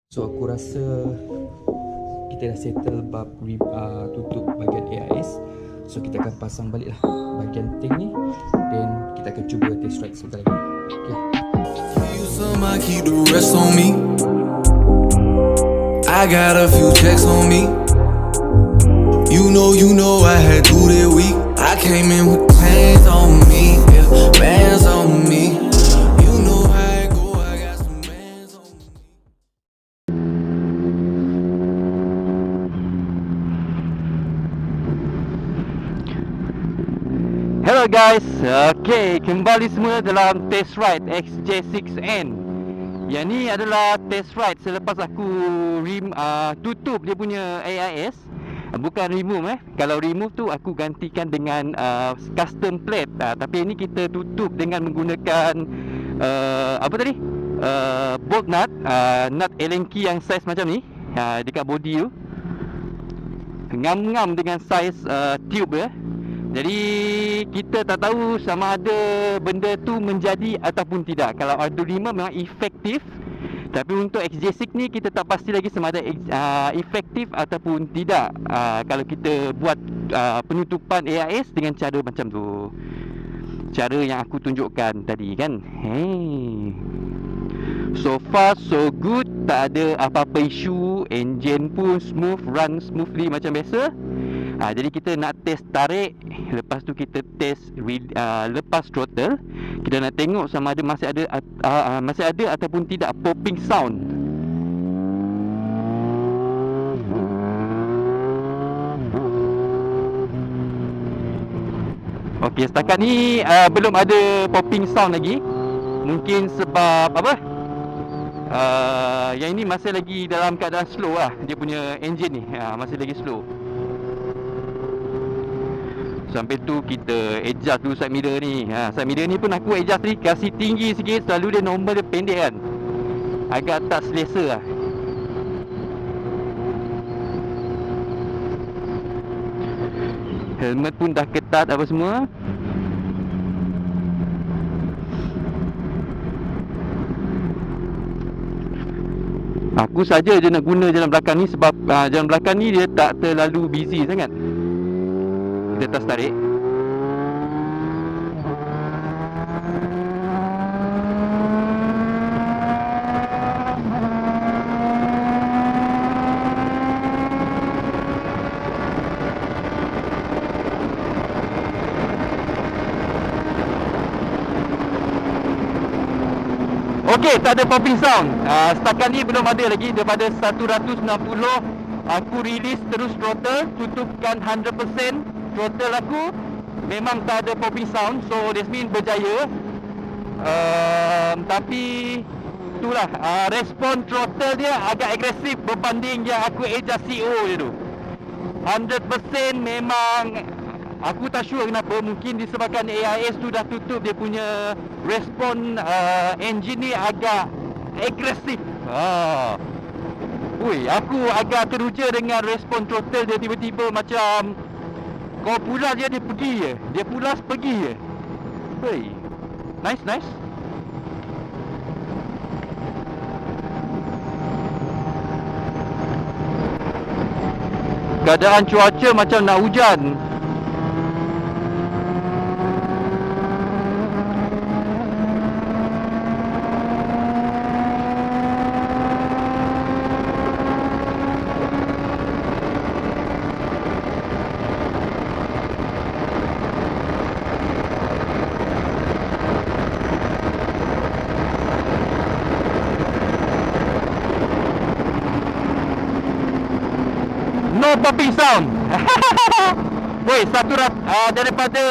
So aku rasa kita dah settle bab tutup bahagian AIS. So kita akan pasang balik lah bahagian tank ni. Then kita akan cuba test ride sebentar lagi. I keep the rest on me. I got a few checks on me. You know I had to that week. I came in with chains on me, yeah, bands on me. You know how it go, I got some bands on me. Hello guys, okay, kembali semula dalam test ride XJ6N. Yang ni adalah test ride selepas aku tutup dia punya AIS. Bukan remove Kalau remove tu aku gantikan dengan custom plate. Tapi ini kita tutup dengan menggunakan bolt nut, nut Allen key yang saiz macam ni, dekat body tu. Ngam-ngam dengan saiz tube ya. Jadi kita tak tahu sama ada benda tu menjadi ataupun tidak. Kalau R25 memang efektif, tapi untuk XJ6 ni kita tak pasti lagi sama ada efektif ataupun tidak. Kalau kita buat penutupan AIS dengan cara macam tu, cara yang aku tunjukkan tadi kan. So far so good, tak ada apa-apa isu. Engine pun smooth, run smoothly macam biasa. Jadi kita nak test tarik, lepas tu kita test lepas throttle. Kita nak tengok sama ada masih ada ataupun tidak popping sound. Okey, setakat ni belum ada popping sound lagi. Mungkin sebab yang ini masih lagi dalam keadaan slow lah. Dia punya engine ni masih lagi slow. Sampai tu kita adjust dulu side mirror ni. Side mirror ni pun aku adjust ni, kasih tinggi sikit. Selalu dia normal dia pendek kan, agak tak selesa lah. Helmet pun dah ketat apa semua. Aku saja je nak guna jalan belakang ni sebab jalan belakang ni dia tak terlalu busy sangat. Kita tas tarik. Okey, tak ada popping sound. Setakat ni belum ada lagi. Daripada 160 aku release terus throttle, tutupkan 100%. Throttle aku memang tak ada popping sound. So that means berjaya. Tapi itulah, respon throttle dia agak agresif berbanding yang aku adjust CO je tu. 100% memang aku tak sure kenapa. Mungkin disebabkan AIS tu dah tutup, dia punya respon engine ni agak agresif. Aku agak teruja dengan respon throttle dia. Tiba-tiba macam kau pulas dia pergi je. Dia pulas pergi je. Nice. Keadaan cuaca macam nak hujan. No popping sound. Daripada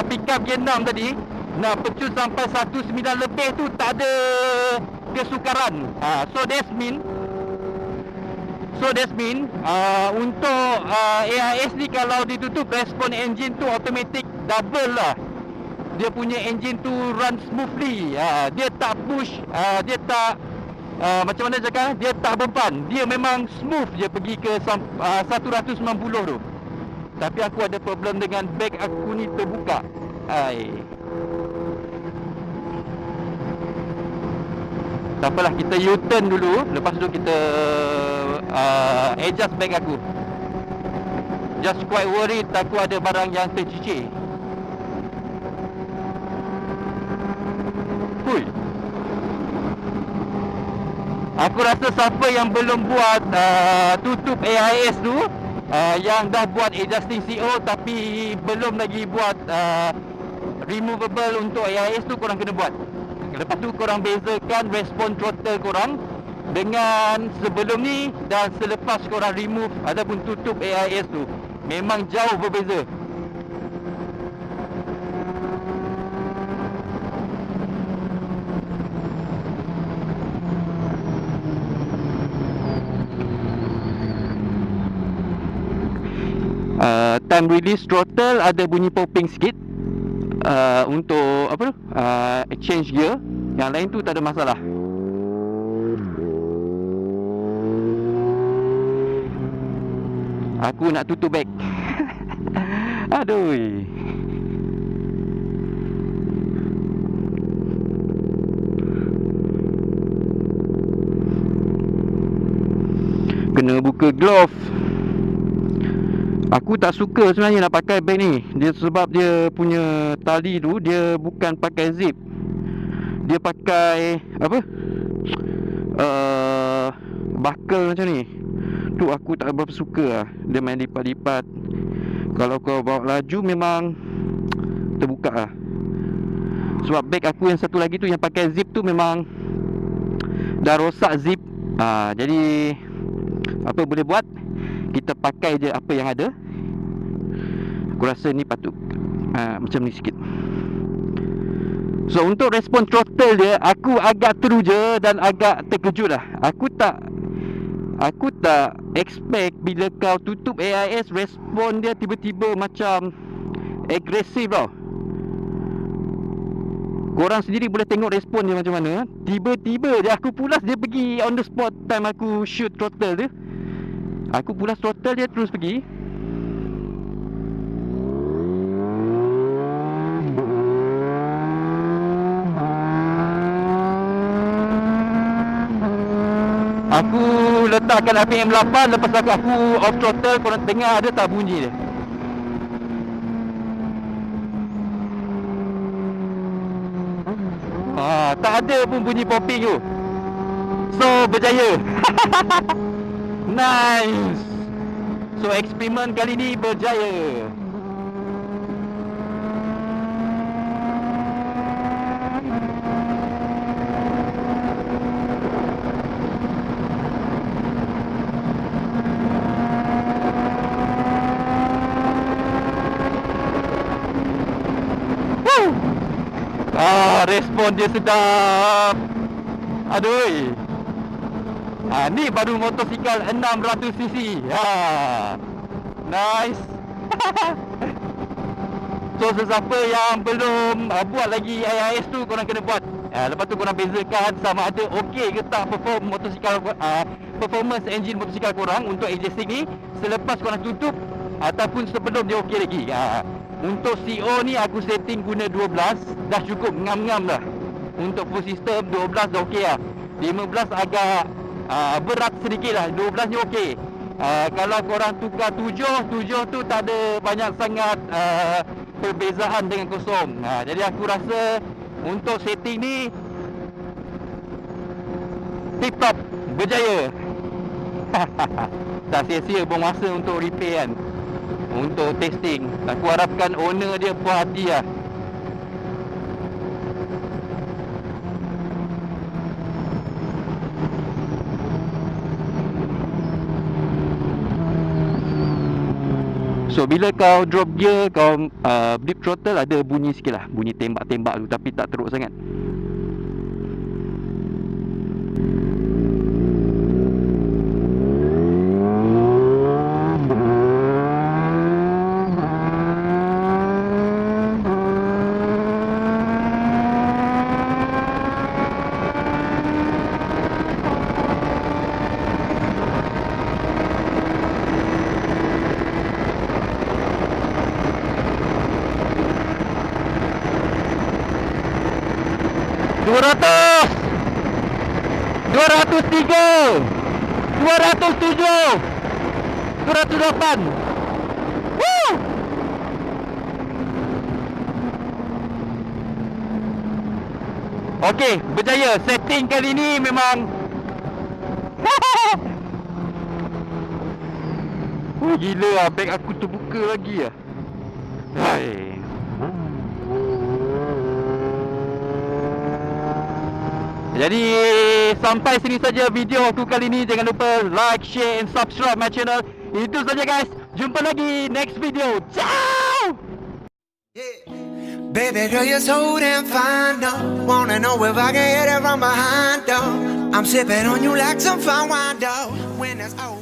pickup G6 tadi nak pecut sampai 19 lebih tu tak ada kesukaran. So that's mean untuk AIS ni kalau ditutup, respon engine tu automatic double lah. Dia punya engine tu run smoothly. Dia tak push, dia tak macam mana cakap, dia tak beban. Dia memang smooth je pergi ke 190 tu. Tapi aku ada problem dengan bag aku ni terbuka. Tak apalah, kita U-turn dulu. Lepas tu kita adjust bag aku. Just quite worried takut ada barang yang tercicir. Hui. Aku rasa siapa yang belum buat tutup AIS tu, yang dah buat adjusting CO tapi belum lagi buat removable untuk AIS tu, korang kena buat. Lepas tu korang bezakan respon throttle korang dengan sebelum ni dan selepas korang remove ataupun tutup AIS tu. Memang jauh berbeza. Time release throttle ada bunyi popping sikit untuk apa tu, change gear. Yang lain tu tak ada masalah. Aku nak tutup bag. Aduh. Kena buka glove. Aku tak suka sebenarnya nak pakai bag ni. Dia sebab dia punya tali tu dia bukan pakai zip. Dia pakai apa? Buckle macam ni. Tu aku tak berapa suka lah. Dia main lipat-lipat. Kalau kau bawa laju memang terbuka lah. Sebab bag aku yang satu lagi tu yang pakai zip tu memang dah rosak zip. Jadi apa boleh buat, kita pakai je apa yang ada. Aku rasa ni patut macam ni sikit. So untuk respon throttle dia, aku agak teruja dan agak terkejut lah. Aku tak expect bila kau tutup AIS, respon dia tiba-tiba macam agresif tau. Korang sendiri boleh tengok respon dia macam mana. Tiba-tiba je aku pulas, dia pergi on the spot time aku shoot throttle dia. Aku pulas throttle, dia terus pergi. Aku letakkan RPM 8. Lepas aku off throttle, korang dengar ada tak bunyi dia? Tak ada pun bunyi popping tu. So berjaya. Nice. So eksperimen kali ni berjaya. Respon dia sedap. Aduh. Ni baru motosikal 600cc. Nice. So sesiapa yang belum buat lagi AIS tu, korang kena buat. Lepas tu korang bezakan sama ada okey ke tak performance engine motosikal korang untuk XJ6 ni selepas korang tutup ataupun sebelum dia okey lagi. Untuk CO ni aku setting guna 12. Dah cukup ngam-ngam dah. Untuk full system 12 dah okey lah. 15 agak berat sedikit lah. 12 ni okey. Kalau korang tukar 7 tu tak ada banyak sangat perbezaan dengan kosong. Jadi aku rasa untuk setting ni tip top, berjaya. Tak sia-sia buang masa untuk repair kan, untuk testing. Aku harapkan owner dia puas hati lah. So bila kau drop gear, kau blip throttle, ada bunyi sikit lah, bunyi tembak-tembak tu, tapi tak teruk sangat. 203, 207, 208. Woo! Okey, berjaya. Setting kali ni memang oh, gila lah, beg aku terbuka lagi lah. Hai. Jadi sampai sini saja video aku kali ni. Jangan lupa like, share and subscribe my channel. Itu saja guys. Jumpa lagi next video. Ciao. Baby girl, you're so damn fine, though. Wanna know if I can hit it from behind, though. I'm sipping on you like some fine wine, though. When it's over.